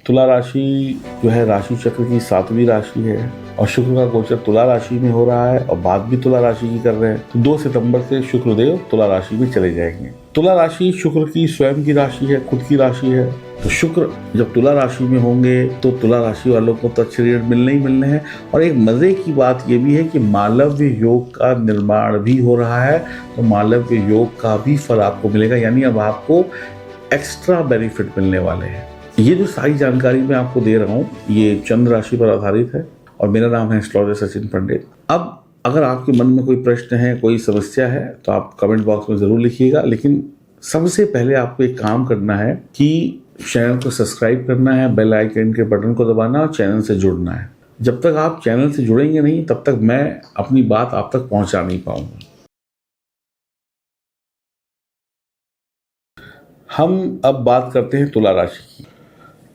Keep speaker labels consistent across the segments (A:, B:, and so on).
A: तुला राशि जो है राशि चक्र की 7वीं राशि है और शुक्र का गोचर तुला राशि में हो रहा है और बात भी तुला राशि की कर रहे हैं। तो 2 सितंबर से शुक्रदेव तुला राशि में चले जाएंगे। तुला राशि शुक्र की स्वयं की राशि है, खुद की राशि है। तो शुक्र जब तुला राशि में होंगे तो तुला राशि वालों को तो अच्छे रिजल्ट मिलने ही मिलने हैं। और एक मजे की बात ये भी है कि मालव्य योग का निर्माण भी हो रहा है, तो मालव्य योग का भी फल आपको मिलेगा, यानी अब आपको एक्स्ट्रा बेनिफिट मिलने वाले हैं। ये जो सारी जानकारी मैं आपको दे रहा हूँ ये चंद्र राशि पर आधारित है और मेरा नाम है एस्ट्रोलॉजर सचिन पंडित। अब अगर आपके मन में कोई प्रश्न है, कोई समस्या है तो आप कमेंट बॉक्स में ज़रूर लिखिएगा। लेकिन सबसे पहले आपको एक काम करना है कि चैनल को सब्सक्राइब करना है, बेल आइकन के बटन को दबाना और चैनल से जुड़ना है। जब तक आप चैनल से जुड़ेंगे नहीं तब तक मैं अपनी बात आप तक पहुंचा नहीं पाऊंगा। हम अब बात करते हैं तुला राशि की।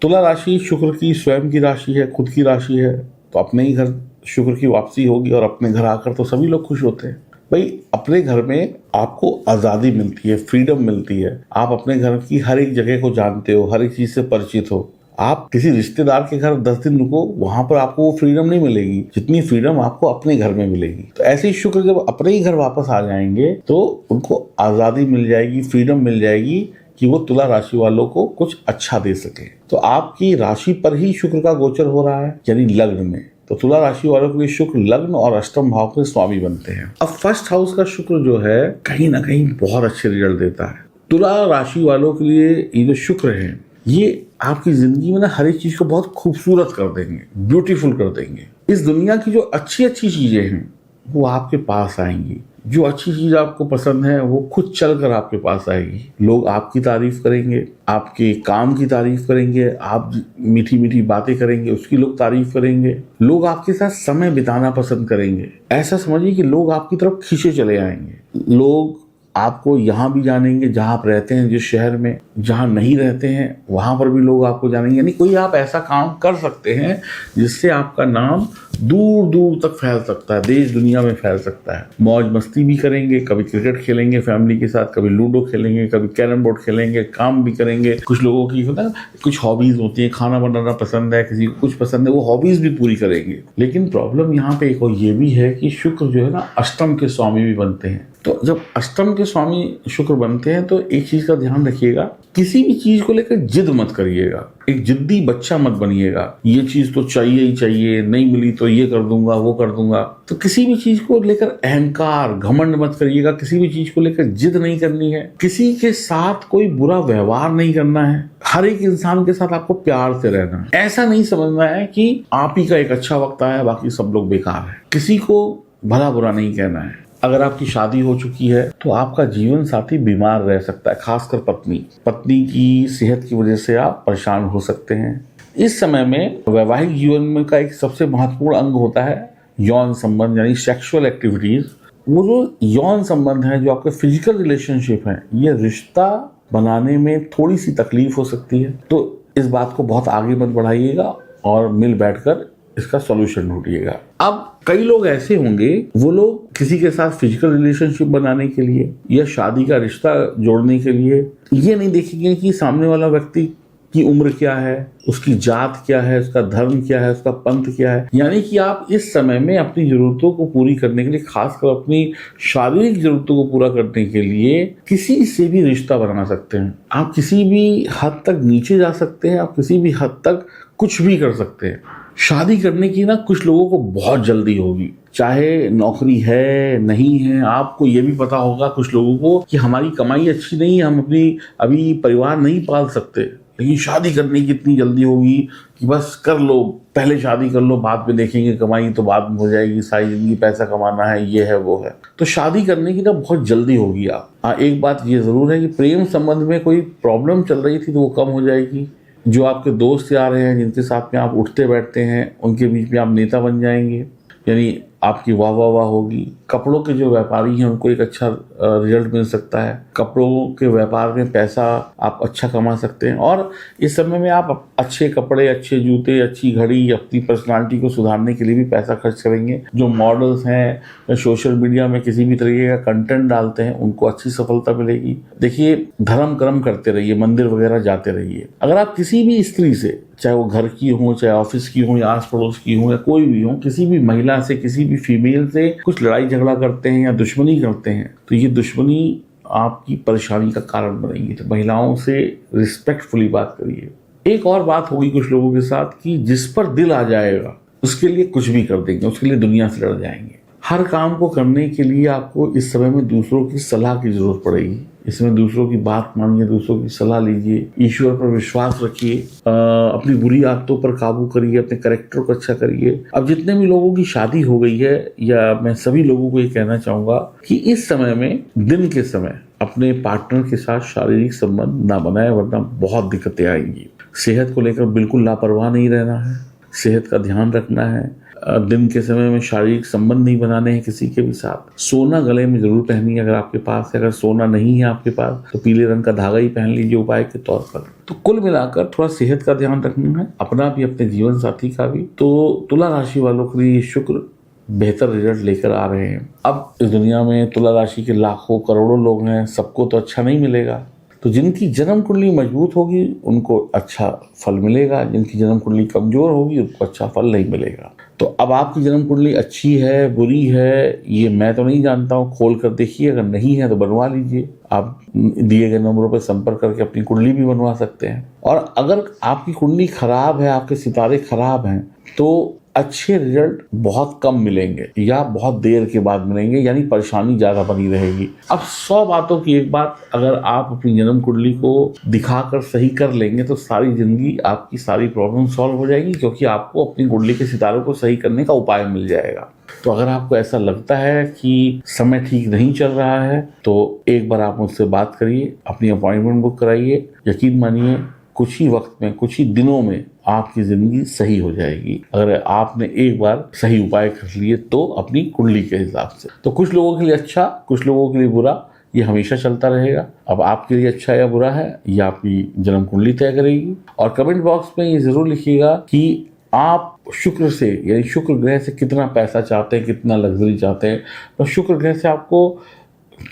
A: तुला राशि शुक्र की स्वयं की राशि है, खुद की राशि है। तो अपने ही घर शुक्र की वापसी होगी और अपने घर आकर तो सभी लोग खुश होते हैं। भाई अपने घर में आपको आज़ादी मिलती है, फ्रीडम मिलती है। आप अपने घर की हर एक जगह को जानते हो, हर एक चीज़ से परिचित हो। आप किसी रिश्तेदार के घर 10 दिन रुको, वहां पर आपको वो फ्रीडम नहीं मिलेगी जितनी फ्रीडम आपको अपने घर में मिलेगी। तो ऐसे ही शुक्र जब अपने ही घर वापस आ जाएंगे तो उनको आज़ादी मिल जाएगी, फ्रीडम मिल जाएगी कि वो तुला राशि वालों को कुछ अच्छा दे सके। तो आपकी राशि पर ही शुक्र का गोचर हो रहा है, यानी लग्न में। तो तुला राशि वालों के लिए शुक्र लग्न और अष्टम भाव के स्वामी बनते हैं। अब फर्स्ट हाउस का शुक्र जो है कहीं ना कहीं बहुत अच्छे रिजल्ट देता है। तुला राशि वालों के लिए ये जो शुक्र है ये आपकी जिंदगी में ना हर एक चीज को बहुत खूबसूरत कर देंगे, ब्यूटीफुल कर देंगे। इस दुनिया की जो अच्छी अच्छी चीजें हैं वो आपके पास आएंगी। जो अच्छी चीज आपको पसंद है वो खुद चलकर आपके पास आएगी। लोग आपकी तारीफ करेंगे, आपके काम की तारीफ करेंगे, आप मीठी मीठी बातें करेंगे उसकी लोग तारीफ करेंगे। लोग आपके साथ समय बिताना पसंद करेंगे। ऐसा समझिए कि लोग आपकी तरफ खींचे चले आएंगे। लोग आपको यहाँ भी जानेंगे जहाँ आप रहते हैं, जिस शहर में, जहाँ नहीं रहते हैं वहां पर भी लोग आपको जानेंगे। यानी कोई आप ऐसा काम कर सकते हैं जिससे आपका नाम दूर दूर तक फैल सकता है, देश दुनिया में फैल सकता है। मौज मस्ती भी करेंगे, कभी क्रिकेट खेलेंगे फैमिली के साथ, कभी लूडो खेलेंगे, कभी कैरम बोर्ड खेलेंगे, काम भी करेंगे। कुछ लोगों की होता है कुछ हॉबीज होती है, खाना बनाना पसंद है, किसी को कुछ पसंद है, वो हॉबीज भी पूरी करेंगे। लेकिन प्रॉब्लम यहाँ पे एक और ये भी है कि शुक्र जो है ना अष्टम के स्वामी भी बनते हैं। तो जब अष्टम के स्वामी शुक्र बनते हैं तो एक चीज का ध्यान रखिएगा, किसी भी चीज को लेकर जिद मत करिएगा। एक जिद्दी बच्चा मत बनिएगा। ये चीज तो चाहिए ही चाहिए, नहीं मिली तो ये कर दूंगा, वो कर दूंगा। तो किसी भी चीज को लेकर अहंकार घमंड मत करिएगा। किसी भी चीज को लेकर जिद नहीं करनी है। किसी के साथ कोई बुरा व्यवहार नहीं करना है। हर एक इंसान के साथ आपको प्यार से रहना है। ऐसा नहीं समझना है कि आप ही का एक अच्छा वक्त आया बाकी सब लोग बेकार है। किसी को भला बुरा नहीं कहना है। अगर आपकी शादी हो चुकी है तो आपका जीवन साथी बीमार रह सकता है, खासकर पत्नी की सेहत की वजह से आप परेशान हो सकते हैं। इस समय में वैवाहिक जीवन में का एक सबसे महत्वपूर्ण अंग होता है यौन संबंध, यानी सेक्सुअल एक्टिविटीज। वो जो यौन संबंध है, जो आपके फिजिकल रिलेशनशिप है, ये रिश्ता बनाने में थोड़ी सी तकलीफ हो सकती है। तो इस बात को बहुत आगे मत बढ़ाइएगा और मिल बैठकर इसका सॉल्यूशन ढूंढिएगा। अब कई लोग ऐसे होंगे, वो लोग किसी के साथ फिजिकल रिलेशनशिप बनाने के लिए या शादी का रिश्ता जोड़ने के लिए ये नहीं देखेंगे कि सामने वाला व्यक्ति की उम्र क्या है, उसकी जात क्या है, उसका धर्म क्या है, उसका पंथ क्या है। यानी कि आप इस समय में अपनी जरूरतों को पूरी करने के लिए, खासकर अपनी शारीरिक जरूरतों को पूरा करने के लिए किसी से भी रिश्ता बना सकते हैं। आप किसी भी हद तक नीचे जा सकते हैं, आप किसी भी हद तक कुछ भी कर सकते हैं। शादी करने की ना कुछ लोगों को बहुत जल्दी होगी, चाहे नौकरी है नहीं है। आपको ये भी पता होगा कुछ लोगों को कि हमारी कमाई अच्छी नहीं है, हम अपनी अभी परिवार नहीं पाल सकते, लेकिन शादी करने की इतनी जल्दी होगी कि बस कर लो, पहले शादी कर लो, बाद में देखेंगे, कमाई तो बाद में हो जाएगी, सारी जिंदगी पैसा कमाना है, ये है वो है। तो शादी करने की ना बहुत जल्दी होगी आप। एक बात ये जरूर है कि प्रेम संबंध में कोई प्रॉब्लम चल रही थी तो वो कम हो जाएगी। जो आपके दोस्त यार हैं, जिनके साथ में आप उठते बैठते हैं, उनके बीच में आप नेता बन जाएंगे, यानी आपकी वाह वाह वाह होगी। कपड़ों के जो व्यापारी हैं उनको एक अच्छा रिजल्ट मिल सकता है। कपड़ों के व्यापार में पैसा आप अच्छा कमा सकते हैं। और इस समय में आप अच्छे कपड़े, अच्छे जूते, अच्छी घड़ी, अपनी पर्सनालिटी को सुधारने के लिए भी पैसा खर्च करेंगे। जो मॉडल्स हैं, सोशल मीडिया में किसी भी तरीके का कंटेंट डालते हैं, उनको अच्छी सफलता मिलेगी। देखिए, धर्म कर्म करते रहिए, मंदिर वगैरह जाते रहिए। अगर आप किसी भी स्त्री से, चाहे वो घर की हो, चाहे ऑफिस की हो, या आस पड़ोस की हो, या कोई भी हो, किसी भी महिला से, किसी भी फीमेल से कुछ लड़ाई झगड़ा करते हैं या दुश्मनी करते हैं, तो ये दुश्मनी आपकी परेशानी का कारण बनेगी। तो महिलाओं से रिस्पेक्टफुली बात करिए। एक और बात होगी कुछ लोगों के साथ कि जिस पर दिल आ जाएगा उसके लिए कुछ भी कर देंगे, उसके लिए दुनिया से लड़ जाएंगे। हर काम को करने के लिए आपको इस समय में दूसरों की सलाह की जरूरत पड़ेगी। इसमें दूसरों की बात मानिए, दूसरों की सलाह लीजिए, ईश्वर पर विश्वास रखिए, अपनी बुरी आदतों पर काबू करिए, अपने कैरेक्टर को अच्छा करिए। अब जितने भी लोगों की शादी हो गई है, या मैं सभी लोगों को ये कहना चाहूंगा कि इस समय में, दिन के समय, अपने पार्टनर के साथ शारीरिक संबंध ना बनाए, वरना बहुत दिक्कतें आएंगी। सेहत को लेकर बिल्कुल लापरवाह नहीं रहना है, सेहत का ध्यान रखना है। दिन के समय में शारीरिक संबंध नहीं बनाने हैं किसी के भी साथ। सोना गले में जरूर पहनिए अगर आपके पास है। अगर सोना नहीं है आपके पास तो पीले रंग का धागा ही पहन लीजिए उपाय के तौर पर। तो कुल मिलाकर थोड़ा सेहत का ध्यान रखना है, अपना भी, अपने जीवन साथी का भी। तो तुला राशि वालों के लिए शुक्र बेहतर रिजल्ट लेकर आ रहे हैं। अब इस दुनिया में तुला राशि के लाखों करोड़ों लोग हैं, सबको तो अच्छा नहीं मिलेगा। तो जिनकी जन्म कुंडली मजबूत होगी उनको अच्छा फल मिलेगा, जिनकी जन्म कुंडली कमजोर होगी उनको अच्छा फल नहीं मिलेगा। तो अब आपकी जन्म कुंडली अच्छी है, बुरी है, ये मैं तो नहीं जानता हूँ, खोल कर देखिए। अगर नहीं है तो बनवा लीजिए। आप दिए गए नंबरों पर संपर्क करके अपनी कुंडली भी बनवा सकते हैं। और अगर आपकी कुंडली खराब है, आपके सितारे खराब हैं, तो अच्छे रिजल्ट बहुत कम मिलेंगे या बहुत देर के बाद मिलेंगे, यानी परेशानी ज्यादा बनी रहेगी। अब 100 बातों की एक बात, अगर आप अपनी जन्म कुंडली को दिखाकर सही कर लेंगे तो सारी जिंदगी आपकी सारी प्रॉब्लम सॉल्व हो जाएगी, क्योंकि आपको अपनी कुंडली के सितारों को सही करने का उपाय मिल जाएगा। तो अगर आपको ऐसा लगता है कि समय ठीक नहीं चल रहा है तो एक बार आप मुझसे बात करिए, अपनी अपॉइंटमेंट बुक कराइए। यकीन मानिए कुछ ही वक्त में, कुछ ही दिनों में आपकी जिंदगी सही हो जाएगी, अगर आपने एक बार सही उपाय कर लिए तो अपनी कुंडली के हिसाब से। तो कुछ लोगों के लिए अच्छा, कुछ लोगों के लिए बुरा, ये हमेशा चलता रहेगा। अब आपके लिए अच्छा या बुरा है ये आपकी जन्म कुंडली तय करेगी। और कमेंट बॉक्स में ये जरूर लिखिएगा कि आप शुक्र से, यानी शुक्र ग्रह से कितना पैसा चाहते हैं, कितना लग्जरी चाहते हैं। तो शुक्र ग्रह से आपको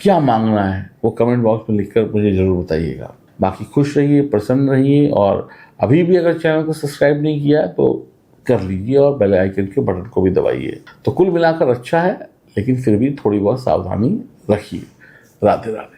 A: क्या मांगना है वो कमेंट बॉक्स में लिखकर मुझे जरूर बताइएगा। बाकी खुश रहिए, प्रसन्न रहिए, और अभी भी अगर चैनल को सब्सक्राइब नहीं किया है तो कर लीजिए और बेल आइकन के बटन को भी दबाइए। तो कुल मिलाकर अच्छा है, लेकिन फिर भी थोड़ी बहुत सावधानी रखिए। राधे राधे।